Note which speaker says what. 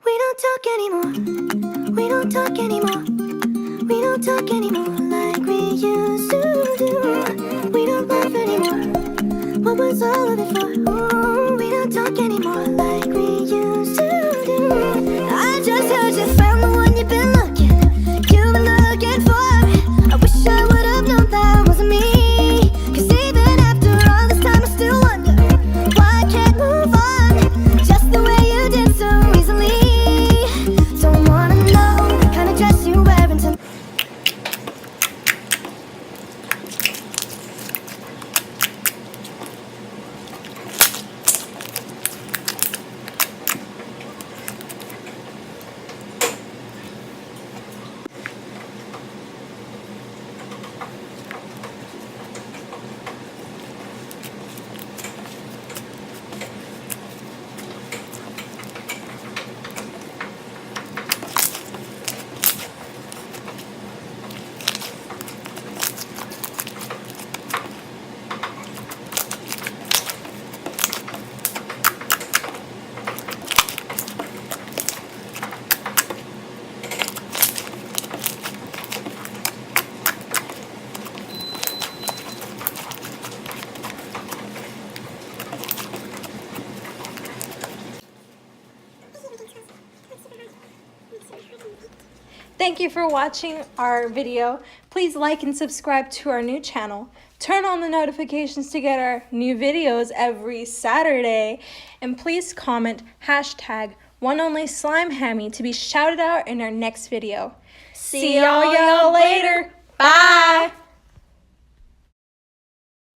Speaker 1: We don't talk anymore. We don't talk anymore. We don't talk anymore like we used to do. We don't laugh anymore. What was all of it for? Ooh, we don't talk anymore like we used to do. I just heard you found the one you've been looking for. I wish I would have known that wasn't me. 'Cause even after all this time I still wonder why I can't move on just the way you did so easily. Don't wanna know the kind of dress you wearing tonight.
Speaker 2: Thank you for watching our video. Please like and subscribe to our new channel. Turn on the notifications to get our new videos every Saturday. And please comment #OneOnlySlimeHammy to be shouted out in our next video. See y'all later. Bye.